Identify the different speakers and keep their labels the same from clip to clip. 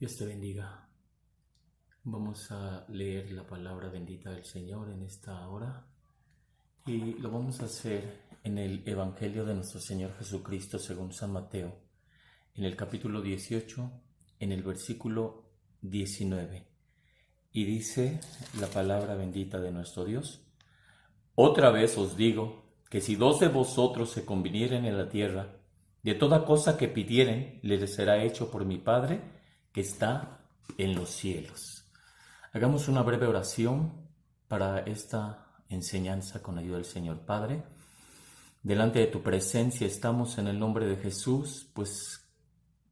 Speaker 1: Dios te bendiga. Vamos a leer la palabra bendita del Señor en esta hora y lo vamos a hacer en el Evangelio de nuestro Señor Jesucristo según San Mateo, en el capítulo 18, en el versículo 19. Y dice la palabra bendita de nuestro Dios: Otra vez os digo que si dos de vosotros se convinieren en la tierra, de toda cosa que pidieren, les será hecho por mi Padre que está en los cielos. Hagamos una breve oración para esta enseñanza con ayuda del Señor. Padre, delante de tu presencia estamos en el nombre de Jesús, pues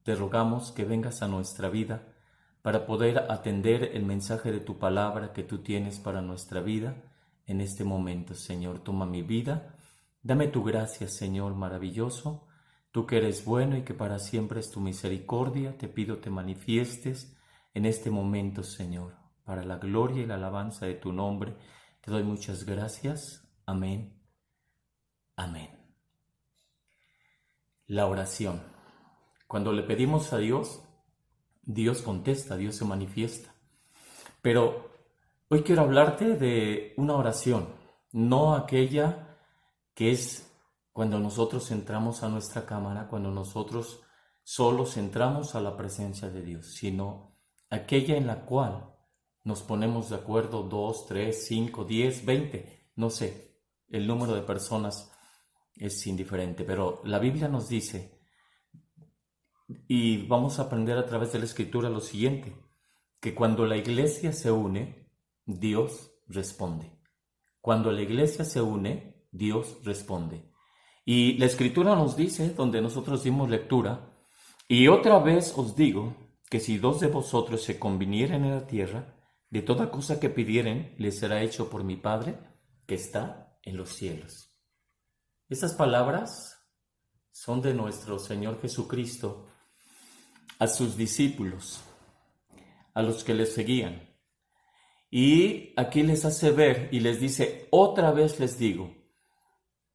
Speaker 1: te rogamos que vengas a nuestra vida para poder atender el mensaje de tu palabra que tú tienes para nuestra vida en este momento. Señor, toma mi vida, dame tu gracia, Señor maravilloso, tú que eres bueno y que para siempre es tu misericordia. Te pido te manifiestes en este momento, Señor, para la gloria y la alabanza de tu nombre. Te doy muchas gracias. Amén. Amén. La oración. Cuando le pedimos a Dios, Dios contesta, Dios se manifiesta. Pero hoy quiero hablarte de una oración, no aquella que es cuando nosotros entramos a nuestra cámara, cuando nosotros solos entramos a la presencia de Dios, sino aquella en la cual nos ponemos de acuerdo 2, 3, 5, 10, 20, no sé, el número de personas es indiferente, pero la Biblia nos dice, y vamos a aprender a través de la Escritura lo siguiente, que cuando la iglesia se une, Dios responde. Cuando la iglesia se une, Dios responde. Y la Escritura nos dice, donde nosotros dimos lectura, y otra vez os digo que si dos de vosotros se convinieren en la tierra, de toda cosa que pidieren, les será hecho por mi Padre que está en los cielos. Estas palabras son de nuestro Señor Jesucristo a sus discípulos, a los que les seguían. Y aquí les hace ver y les dice, otra vez les digo.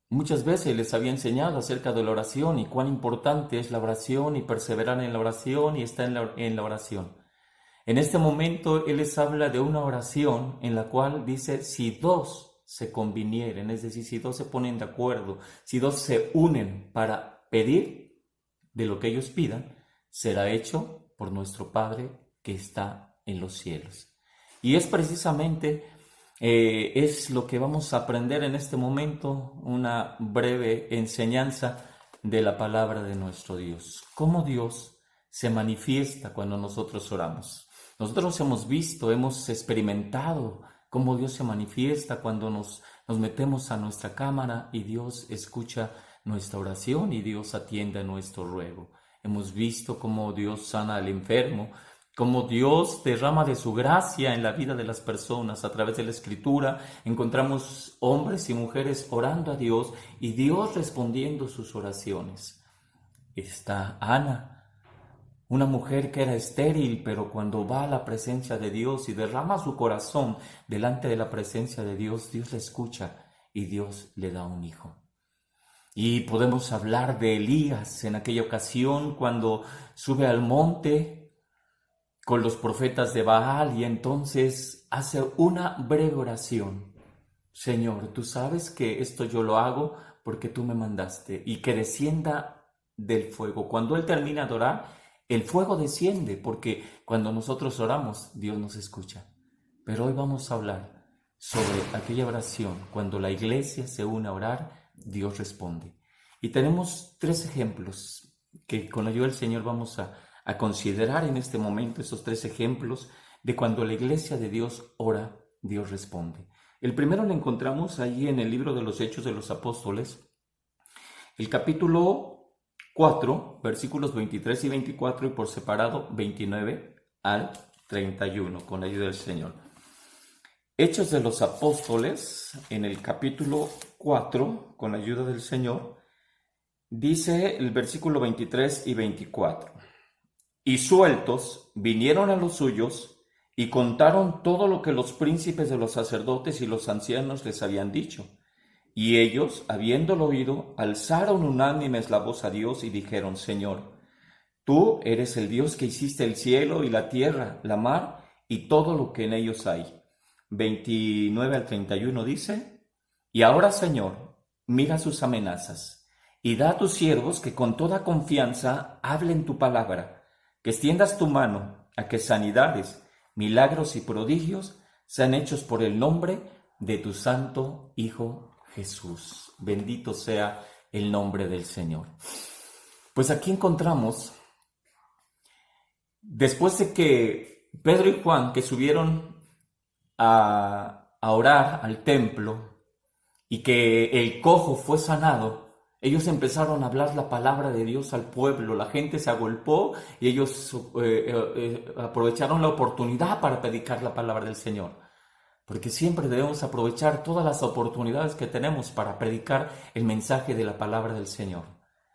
Speaker 1: Muchas veces les había enseñado acerca de la oración y cuán importante es la oración y perseverar en la oración y estar en la oración. En este momento Él les habla de una oración en la cual dice, si dos se convinieren, es decir, si dos se ponen de acuerdo, si dos se unen para pedir de lo que ellos pidan, será hecho por nuestro Padre que está en los cielos. Y es precisamente, es lo que vamos a aprender en este momento, una breve enseñanza de la palabra de nuestro Dios. Cómo Dios se manifiesta cuando nosotros oramos. Nosotros hemos visto, hemos experimentado cómo Dios se manifiesta cuando nos metemos a nuestra cámara y Dios escucha nuestra oración y Dios atiende a nuestro ruego. Hemos visto cómo Dios sana al enfermo, cómo Dios derrama de su gracia en la vida de las personas. A través de la Escritura encontramos hombres y mujeres orando a Dios y Dios respondiendo sus oraciones. Está Ana, una mujer que era estéril, pero cuando va a la presencia de Dios y derrama su corazón delante de la presencia de Dios, Dios la escucha y Dios le da un hijo. Y podemos hablar de Elías en aquella ocasión cuando sube al monte con los profetas de Baal y entonces hace una breve oración. Señor, tú sabes que esto yo lo hago porque tú me mandaste y que descienda del fuego. Cuando él termina de orar, el fuego desciende porque cuando nosotros oramos, Dios nos escucha. Pero hoy vamos a hablar sobre aquella oración. Cuando la iglesia se une a orar, Dios responde. Y tenemos 3 ejemplos que con la ayuda del Señor vamos a considerar en este momento, esos 3 ejemplos de cuando la iglesia de Dios ora, Dios responde. El primero lo encontramos ahí en el libro de los Hechos de los Apóstoles, el capítulo 4, versículos 23 y 24 y por separado 29 al 31, con la ayuda del Señor. Hechos de los Apóstoles, en el capítulo 4, con la ayuda del Señor, dice el versículo 23 y 24. Y sueltos vinieron a los suyos y contaron todo lo que los príncipes de los sacerdotes y los ancianos les habían dicho. Y ellos, habiéndolo oído, alzaron unánimes la voz a Dios y dijeron, Señor, Tú eres el Dios que hiciste el cielo y la tierra, la mar y todo lo que en ellos hay. 29 al 31 dice, y ahora, Señor, mira sus amenazas y da a tus siervos que con toda confianza hablen tu palabra, que extiendas tu mano a que sanidades, milagros y prodigios sean hechos por el nombre de tu santo Hijo Jesús. Bendito sea el nombre del Señor. Pues aquí encontramos, después de que Pedro y Juan, que subieron a orar al templo y que el cojo fue sanado, ellos empezaron a hablar la palabra de Dios al pueblo. La gente se agolpó y ellos aprovecharon la oportunidad para predicar la palabra del Señor. Porque siempre debemos aprovechar todas las oportunidades que tenemos para predicar el mensaje de la palabra del Señor.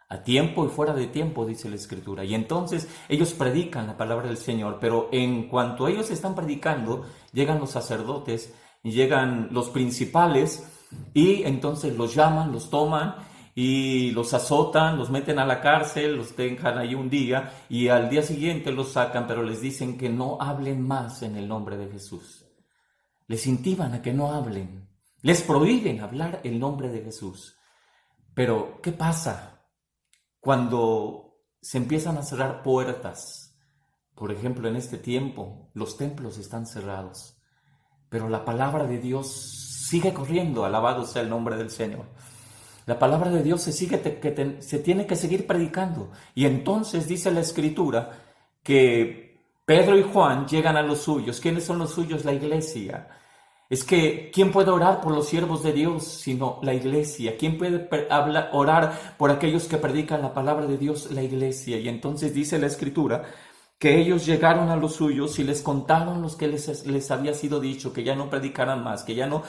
Speaker 1: A tiempo y fuera de tiempo, dice la Escritura. Y entonces ellos predican la palabra del Señor, pero en cuanto ellos están predicando, llegan los sacerdotes, llegan los principales y entonces los llaman, los toman y los azotan, los meten a la cárcel, los dejan ahí un día y al día siguiente los sacan, pero les dicen que no hablen más en el nombre de Jesús. Les intiman a que no hablen, les prohíben hablar el nombre de Jesús. Pero, ¿qué pasa cuando se empiezan a cerrar puertas? Por ejemplo, en este tiempo, los templos están cerrados, pero la palabra de Dios sigue corriendo, alabado sea el nombre del Señor. La palabra de Dios se tiene que seguir predicando. Y entonces dice la Escritura que Pedro y Juan llegan a los suyos. ¿Quiénes son los suyos? La iglesia. Es que, ¿quién puede orar por los siervos de Dios sino la iglesia? ¿Quién puede orar por aquellos que predican la palabra de Dios? La iglesia. Y entonces dice la Escritura que ellos llegaron a los suyos y les contaron los que les había sido dicho, que ya no predicaran más, que ya no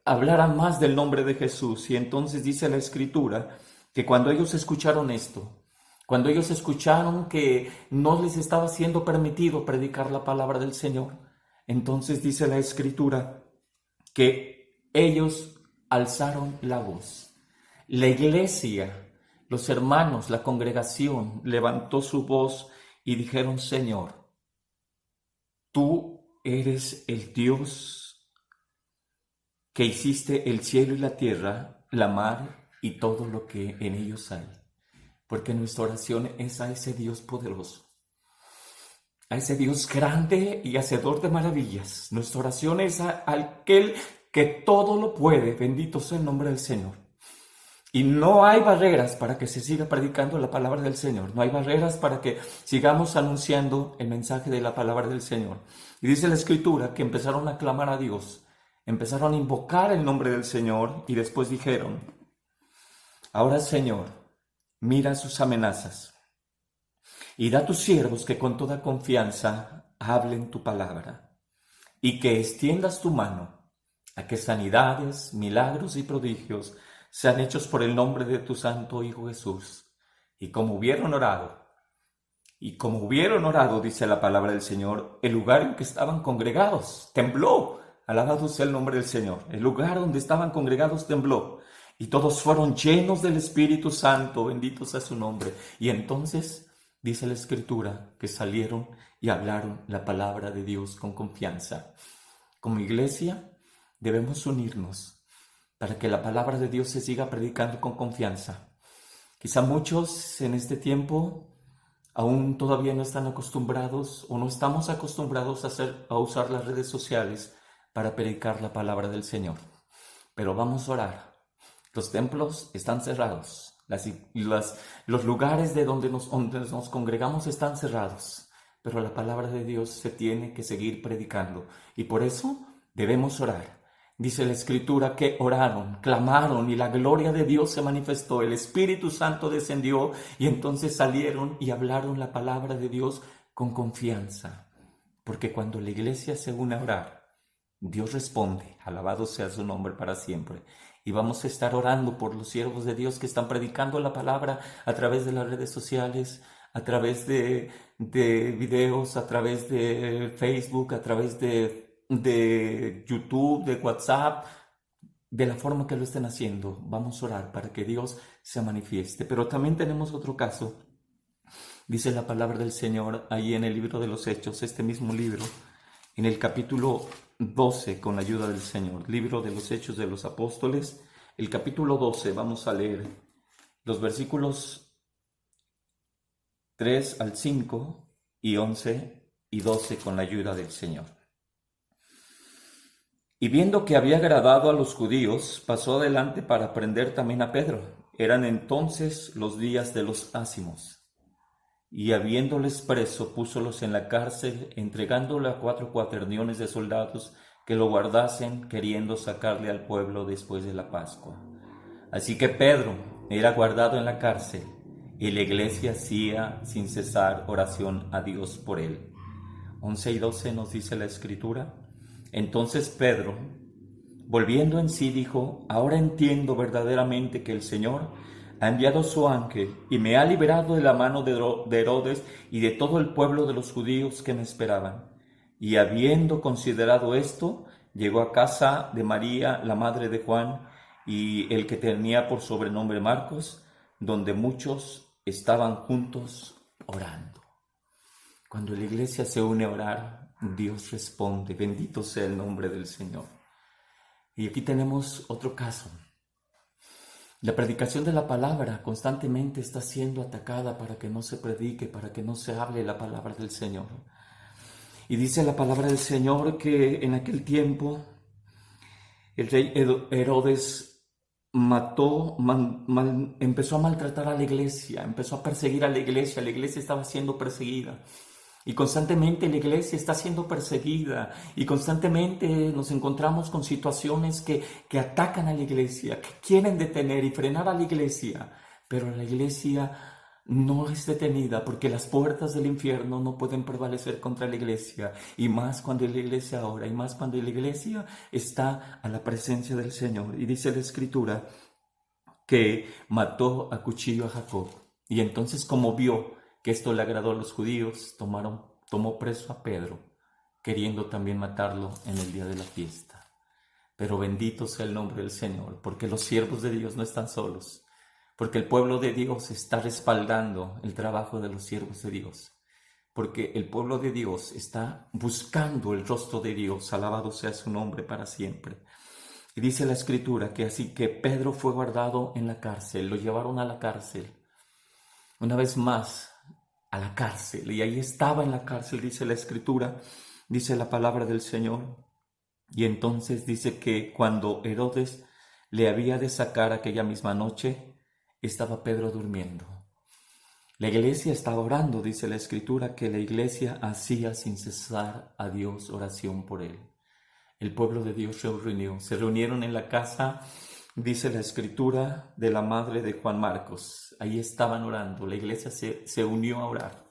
Speaker 1: hablaran más del nombre de Jesús. Y entonces dice la Escritura que cuando ellos escucharon esto, cuando ellos escucharon que no les estaba siendo permitido predicar la palabra del Señor, entonces dice la Escritura que ellos alzaron la voz. La iglesia, los hermanos, la congregación levantó su voz y dijeron: Señor, tú eres el Dios que hiciste el cielo y la tierra, la mar y todo lo que en ellos hay. Porque nuestra oración es a ese Dios poderoso, a ese Dios grande y hacedor de maravillas. Nuestra oración es a aquel que todo lo puede. Bendito sea el nombre del Señor. Y no hay barreras para que se siga predicando la palabra del Señor. No hay barreras para que sigamos anunciando el mensaje de la palabra del Señor. Y dice la Escritura que empezaron a clamar a Dios, empezaron a invocar el nombre del Señor y después dijeron: ahora, Señor, mira sus amenazas y da a tus siervos que con toda confianza hablen tu palabra y que extiendas tu mano a que sanidades, milagros y prodigios sean hechos por el nombre de tu santo Hijo Jesús. Y como hubieron orado, dice la palabra del Señor, el lugar en que estaban congregados tembló. Alabado sea el nombre del Señor. El lugar donde estaban congregados tembló. Y todos fueron llenos del Espíritu Santo. Bendito sea su nombre. Y entonces dice la Escritura que salieron y hablaron la palabra de Dios con confianza. Como iglesia debemos unirnos para que la palabra de Dios se siga predicando con confianza. Quizá muchos en este tiempo aún todavía no están acostumbrados o no estamos acostumbrados a usar las redes sociales para predicar la palabra del Señor. Pero vamos a orar. Los templos están cerrados. Los lugares de donde nos congregamos están cerrados. Pero la palabra de Dios se tiene que seguir predicando. Y por eso debemos orar. Dice la Escritura que oraron, clamaron y la gloria de Dios se manifestó. El Espíritu Santo descendió y entonces salieron y hablaron la palabra de Dios con confianza. Porque cuando la iglesia se une a orar, Dios responde. Alabado sea su nombre para siempre. Y vamos a estar orando por los siervos de Dios que están predicando la palabra a través de las redes sociales, a través de videos, a través de Facebook, a través de YouTube, de WhatsApp, de la forma que lo estén haciendo. Vamos a orar para que Dios se manifieste. Pero también tenemos otro caso Dice la palabra del Señor ahí en el libro de los Hechos, este mismo libro, en el capítulo 12, con la ayuda del Señor, libro de los Hechos de los Apóstoles, el capítulo 12, vamos a leer los versículos 3 al 5 y 11 y 12 con la ayuda del Señor. Y viendo que había agradado a los judíos, pasó adelante para prender también a Pedro. Eran entonces los días de los ázimos. Y habiéndoles preso, púsolos en la cárcel, entregándole a 4 cuaterniones de soldados que lo guardasen, queriendo sacarle al pueblo después de la Pascua. Así que Pedro era guardado en la cárcel, y la iglesia hacía sin cesar oración a Dios por él. 11 y 12 nos dice la Escritura. Entonces Pedro, volviendo en sí, dijo: ahora entiendo verdaderamente que el Señor ha enviado su ángel y me ha liberado de la mano de Herodes y de todo el pueblo de los judíos que me esperaban. Y habiendo considerado esto, llegó a casa de María, la madre de Juan, y el que tenía por sobrenombre Marcos, donde muchos estaban juntos orando. Cuando la iglesia se une a orar, Dios responde. Bendito sea el nombre del Señor. Y aquí tenemos otro caso. La predicación de la palabra constantemente está siendo atacada para que no se predique, para que no se hable la palabra del Señor. Y dice la palabra del Señor que en aquel tiempo el rey Herodes empezó a maltratar a la iglesia, empezó a perseguir a la iglesia estaba siendo perseguida. Y constantemente la iglesia está siendo perseguida y constantemente nos encontramos con situaciones que atacan a la iglesia, que quieren detener y frenar a la iglesia, pero la iglesia no es detenida porque las puertas del infierno no pueden prevalecer contra la iglesia, y más cuando la iglesia ora, y más cuando la iglesia está a la presencia del Señor. Y dice la Escritura que mató a cuchillo a Jacob, y entonces, como vio que esto le agradó a los judíos, tomó preso a Pedro, queriendo también matarlo en el día de la fiesta. Pero bendito sea el nombre del Señor, porque los siervos de Dios no están solos, porque el pueblo de Dios está respaldando el trabajo de los siervos de Dios, porque el pueblo de Dios está buscando el rostro de Dios. Alabado sea su nombre para siempre. Y dice la Escritura que así que Pedro fue guardado en la cárcel, lo llevaron a la cárcel, una vez más a la cárcel, y ahí estaba en la cárcel, dice la Escritura, dice la palabra del Señor. Y entonces dice que cuando Herodes le había de sacar aquella misma noche, estaba Pedro durmiendo. La iglesia estaba orando, dice la Escritura, que la iglesia hacía sin cesar a Dios oración por él. El pueblo de Dios se reunieron en la casa, dice la Escritura, de la madre de Juan Marcos. Ahí estaban orando, la iglesia se unió a orar.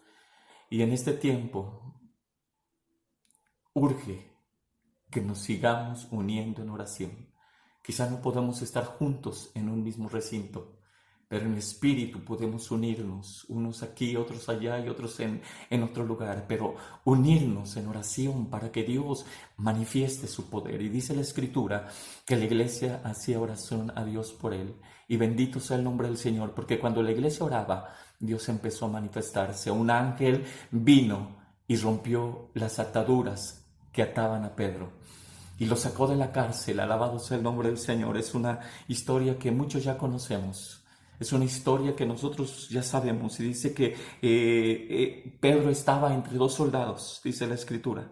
Speaker 1: Y en este tiempo urge que nos sigamos uniendo en oración. Quizá no podamos estar juntos en un mismo recinto, pero en espíritu podemos unirnos, unos aquí, otros allá y otros en otro lugar, pero unirnos en oración para que Dios manifieste su poder. Y dice la Escritura que la iglesia hacía oración a Dios por él. Y bendito sea el nombre del Señor, porque cuando la iglesia oraba, Dios empezó a manifestarse. Un ángel vino y rompió las ataduras que ataban a Pedro y lo sacó de la cárcel. Alabado sea el nombre del Señor. Es una historia que muchos ya conocemos. Es una historia que nosotros ya sabemos, y dice que Pedro estaba entre 2 soldados, dice la Escritura.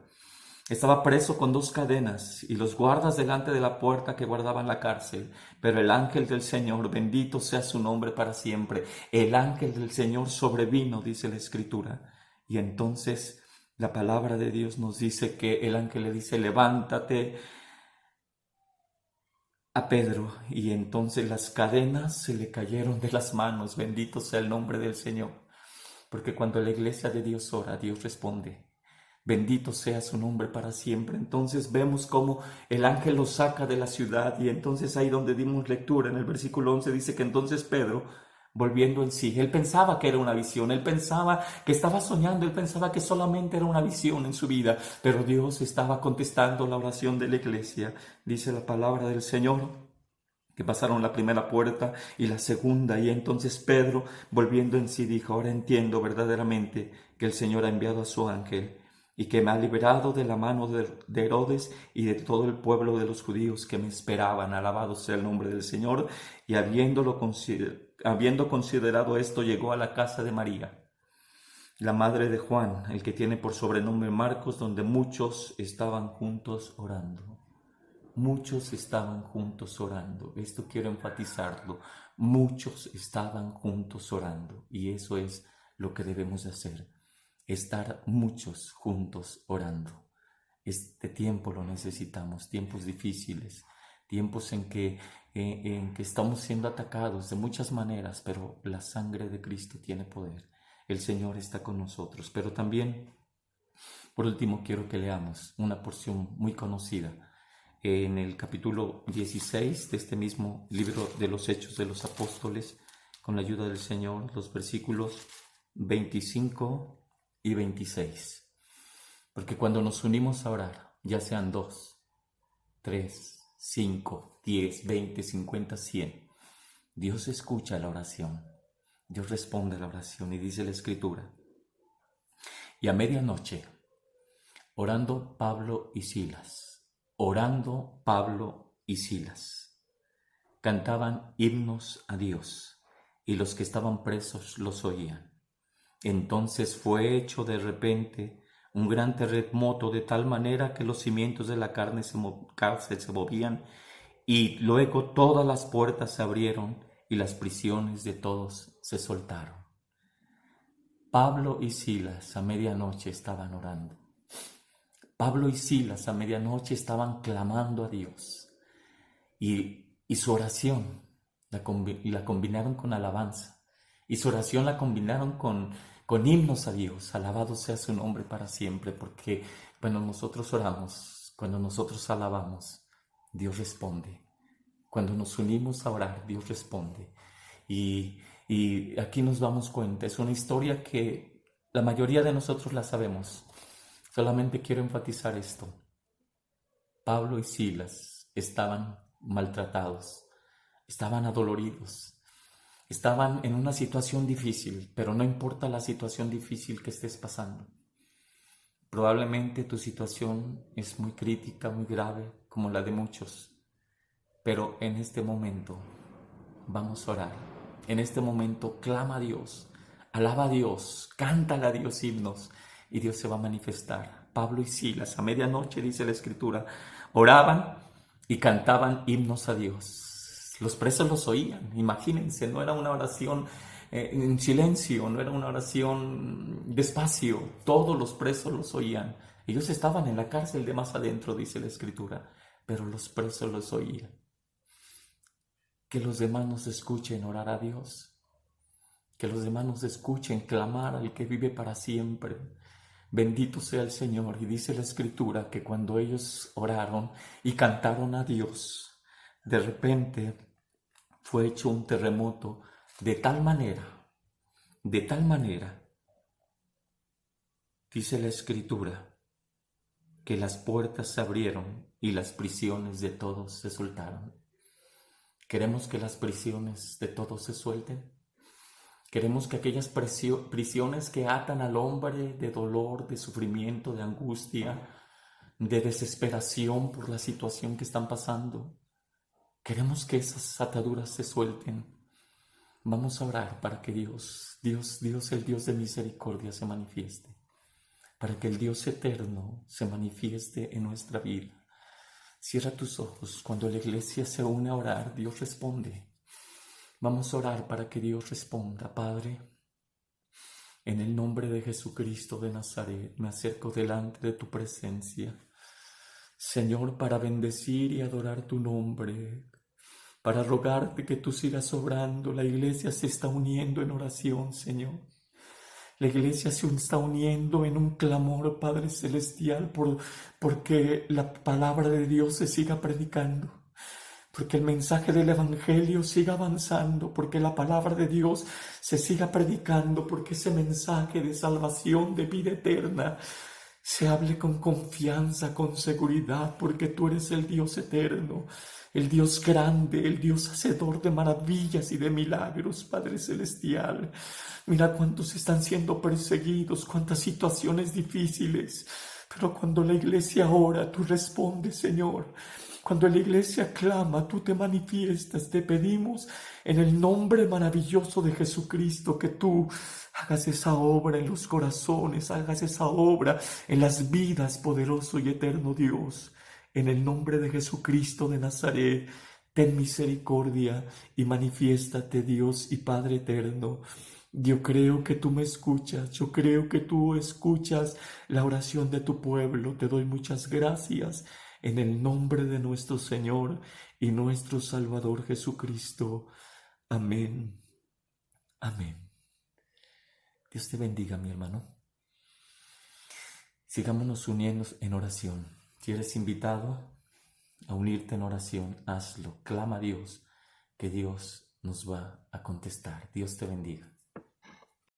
Speaker 1: Estaba preso con 2 cadenas y los guardas delante de la puerta que guardaban la cárcel. Pero el ángel del Señor, bendito sea su nombre para siempre, el ángel del Señor sobrevino, dice la Escritura. Y entonces la palabra de Dios nos dice que el ángel le dice: levántate, a Pedro, y entonces las cadenas se le cayeron de las manos. Bendito sea el nombre del Señor, porque cuando la iglesia de Dios ora, Dios responde. Bendito sea su nombre para siempre. Entonces vemos cómo el ángel lo saca de la ciudad, y entonces ahí donde dimos lectura en el versículo 11 dice que entonces Pedro, volviendo en sí, él pensaba que era una visión, él pensaba que estaba soñando, él pensaba que solamente era una visión en su vida, pero Dios estaba contestando la oración de la iglesia. Dice la palabra del Señor
Speaker 2: que pasaron la primera puerta y la segunda, y entonces Pedro, volviendo en sí, dijo: ahora entiendo verdaderamente que el Señor ha enviado a su ángel y que me ha liberado de la mano de Herodes y de todo el pueblo de los judíos que me esperaban. Alabado sea el nombre del Señor. Y habiendo considerado esto, llegó a la casa de María, la madre de Juan, el que tiene por sobrenombre Marcos, donde muchos estaban juntos orando. Muchos estaban juntos orando. Esto quiero enfatizarlo. Muchos estaban juntos orando. Y eso es lo que debemos hacer. Estar muchos juntos orando. Este tiempo lo necesitamos. Tiempos difíciles. Tiempos en que estamos siendo atacados de muchas maneras. Pero la sangre de Cristo tiene poder. El Señor está con nosotros. Pero también, por último, quiero que leamos una porción muy conocida en el capítulo 16 de este mismo libro de los Hechos de los Apóstoles, con la ayuda del Señor, los versículos 25 y 26. Porque cuando nos unimos a orar, ya sean 2, 3, 5, 10, 20, 50, 100, Dios escucha la oración, Dios responde a la oración, y dice la Escritura: y a medianoche, orando Pablo y Silas, cantaban himnos a Dios, y los que estaban presos los oían. Entonces fue hecho de repente un gran terremoto, de tal manera que los cimientos de la cárcel se movían, y luego todas las puertas se abrieron y las prisiones de todos se soltaron. Pablo y Silas a medianoche estaban orando. Pablo y Silas a medianoche estaban clamando a Dios, y su oración la combinaron con alabanza, y su oración la combinaron con himnos a Dios. Alabado sea su nombre para siempre, porque cuando nosotros oramos, cuando nosotros alabamos, Dios responde. Cuando nos unimos a orar, Dios responde. Y aquí nos damos cuenta, es una historia que la mayoría de nosotros la sabemos. Solamente quiero enfatizar esto. Pablo y Silas estaban maltratados, estaban adoloridos, estaban en una situación difícil, pero no importa la situación difícil que estés pasando. Probablemente tu situación es muy crítica, muy grave, como la de muchos, pero en este momento vamos a orar. En este momento clama a Dios, alaba a Dios, cántale a Dios himnos, y Dios se va a manifestar. Pablo y Silas a medianoche, dice la Escritura, oraban y cantaban himnos a Dios. Los presos los oían. Imagínense, no era una oración en silencio, no era una oración despacio. Todos los presos los oían. Ellos estaban en la cárcel de más adentro, dice la Escritura, pero los presos los oían. Que los demás nos escuchen orar a Dios. Que los demás nos escuchen clamar al que vive para siempre. Bendito sea el Señor. Y dice la Escritura que cuando ellos oraron y cantaron a Dios, de repente fue hecho un terremoto de tal manera, dice la Escritura, que las puertas se abrieron y las prisiones de todos se soltaron. ¿Queremos que las prisiones de todos se suelten? Queremos que aquellas prisiones que atan al hombre de dolor, de sufrimiento, de angustia, de desesperación por la situación que están pasando, queremos que esas ataduras se suelten. Vamos a orar para que Dios, el Dios de misericordia, se manifieste, para que el Dios eterno se manifieste en nuestra vida. Cierra tus ojos. Cuando la iglesia se une a orar, Dios responde. Vamos a orar para que Dios responda. Padre, en el nombre de Jesucristo de Nazaret, me acerco delante de tu presencia, Señor, para bendecir y adorar tu nombre, para rogarte que tú sigas obrando. La iglesia se está uniendo en oración, Señor. La iglesia se está uniendo en un clamor, Padre Celestial, porque la palabra de Dios se siga predicando. Porque el mensaje del Evangelio siga avanzando, porque la palabra de Dios se siga predicando, porque ese mensaje de salvación, de vida eterna,
Speaker 1: se hable con confianza, con seguridad, porque tú eres el Dios eterno, el Dios grande, el Dios hacedor de maravillas y de milagros, Padre Celestial. Mira cuántos están siendo perseguidos, cuántas situaciones difíciles, pero cuando la iglesia ora, tú respondes, Señor. Cuando la iglesia clama, tú te manifiestas. Te pedimos en el nombre maravilloso de Jesucristo que tú hagas esa obra en los corazones, hagas esa obra en las vidas, poderoso y eterno Dios. En el nombre de Jesucristo de Nazaret, ten misericordia y manifiéstate, Dios y Padre eterno. Yo creo que tú me escuchas, yo creo que tú escuchas la oración de tu pueblo. Te doy muchas gracias en el nombre de nuestro Señor y nuestro Salvador Jesucristo. Amén. Amén. Dios te bendiga, mi hermano. Sigámonos uniendo en oración. Si eres invitado a unirte en oración, hazlo. Clama a Dios, que Dios nos va a contestar. Dios te bendiga.